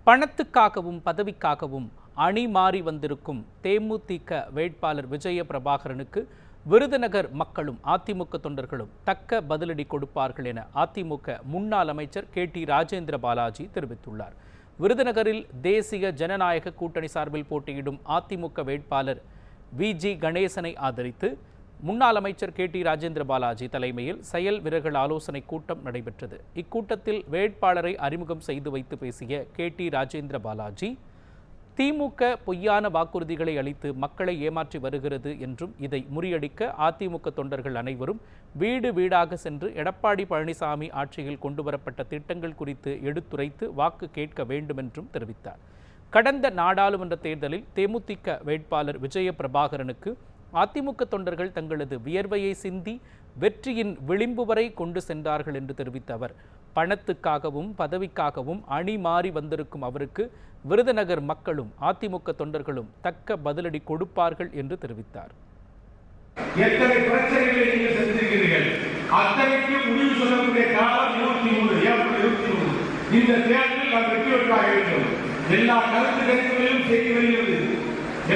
பணத்துக்காகவும் பதவிக்காகவும் அணி மாறி வந்திருக்கும் தேமுதிக வேட்பாளர் விஜய பிரபாகரனுக்கு விருதுநகர் மக்களும் அதிமுக தொண்டர்களும் தக்க பதிலடி கொடுப்பார்கள் என அதிமுக முன்னாள் அமைச்சர் KT ராஜேந்திர பாலாஜி தெரிவித்துள்ளார். விருதுநகரில் தேசிய ஜனநாயக கூட்டணி சார்பில் போட்டியிடும் அதிமுக வேட்பாளர் VG கணேசனை ஆதரித்து முன்னாள் அமைச்சர் KT ராஜேந்திர பாலாஜி தலைமையில் செயல் வீரர்கள் ஆலோசனை கூட்டம் நடைபெற்றது. இக்கூட்டத்தில் வேட்பாளரை அறிமுகம் செய்து வைத்து பேசிய KT ராஜேந்திர பாலாஜி, திமுக பொய்யான வாக்குறுதிகளை அளித்து மக்களை ஏமாற்றி வருகிறது என்றும் இதை முறியடிக்க அதிமுக தொண்டர்கள் அனைவரும் வீடு வீடாக சென்று எடப்பாடி பழனிசாமி ஆட்சியில் கொண்டுவரப்பட்ட திட்டங்கள் குறித்து எடுத்துரைத்து வாக்கு கேட்க வேண்டும் என்றும் தெரிவித்தார். கடந்த நாடாளுமன்ற தேர்தலில் தேமுதிக வேட்பாளர் விஜய பிரபாகரனுக்கு அதிமுக தொண்டர்கள் தங்களது வியர்வையை சிந்தி வெற்றியின் விளிம்பு வரை கொண்டு சென்றார்கள் என்று தெரிவித்த அவர், பணத்துக்காகவும் பதவிக்காகவும் அணி மாறி வந்திருக்கும் அவருக்கு விருதுநகர் மக்களும் அதிமுக தொண்டர்களும் தக்க பதிலடி கொடுப்பார்கள் என்று தெரிவித்தார். எத்தனை பிரச்சனைகளை நீங்கள் சந்திக்கிறீர்கள், அத்தனைக்கு முடிவு சொல்லக்கூடிய காலம் 23 ஏப்ரல் 23. இந்த தேர்தலில் நாம் வெற்றி பெற்றாக வேண்டும். எல்லா கருத்து கணிப்புகளிலும் செய்தி வருகிறது.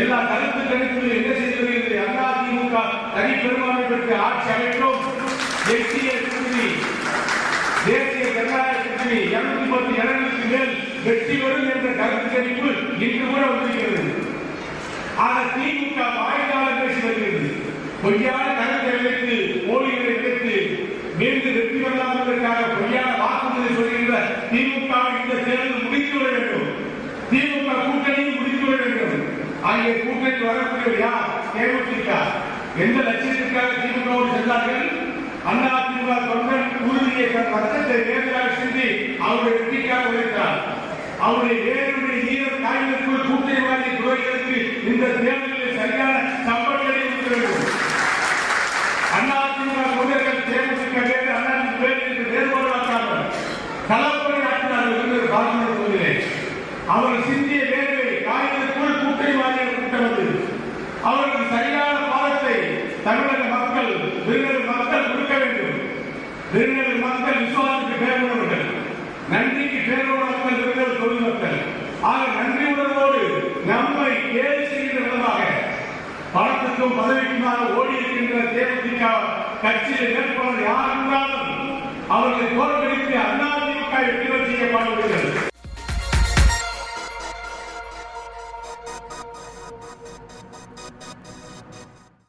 எல்லா கருத்து கணிப்புகளில் என்ன செய்தி வருகிறது? அதிமுக தனி பெரும்பான்மை பெற்று ஆட்சி அமைக்கும். தேசிய ஜனநாயக கூட்டணி 210 இடங்களுக்கு மேல் வெற்றி பெறும் என்ற கருத்து கணிப்பு இன்று கூட வந்திருக்கிறது. ஆனால் திமுக வாய்க்காலம் பேசி வருகிறது. பொய்யான கருத்தை வைத்து போலிகளை வைத்து மீண்டும் வெற்றி பெறலாம் என்பதற்காக பொய்யான வாக்குறுதி சொல்கின்ற திமுக இந்த தேர்தல் முடித்து விட வேண்டும். திமுக கூட்டணியை முடித்து விட வேண்டும். ஆகிய கூட்டணிக்கு வரக்கூடிய யார்? தேமுதிக. எந்த லட்சியத்திற்காக திமுகவோடு சென்றார்கள்? அதிமுக தொண்டர் உறுதியை ரத்தத்தை வேறாக சிந்தி அவருடைய வெற்றிக்காக உழைத்தார். அவருடைய வேறுடைய ஈரம் காய்களுக்குள் கூட்டணிவாதி துறைகளுக்கு இந்த தேர்தலில் சரியான சம்பளங்களை கொடுக்க வேண்டும். அதிமுக தொண்டர்கள் தேமுதிக வேறு அதிமுக வேறு என்று வேறுபாடாக்காமல் கலப்பணி ஆற்றினார்கள். பார்க்கின்ற போதிலே அவர்கள் சிந்திய வேர்வை காய்களுக்குள் கூட்டணிவாதிகள் கூட்டவது அவர்களுக்கு சரியான பாடத்தை தமிழக மக்கள் விருதுநகர் மக்கள் கொடுக்க வேண்டும். விருதுநகர் மக்கள் விசுவாசத்துக்கு பேர் உள்ளவர்கள், நன்றிக்கு பேர் உள்ள மக்கள் விருதுநகர் தொழில் மக்கள். ஆக நன்றி உணர்வோடு நம்மை கேலி செய்கின்ற விதமாக பணத்துக்கும் பதவிக்குமாக ஓடி இருக்கின்ற தேமுதிக கட்சியில் வேட்பாளர் யார் என்றாலும் அவர்களை தோற்கடித்து அதிமுக வெற்றி செய்ய பாடுபடுகிறது.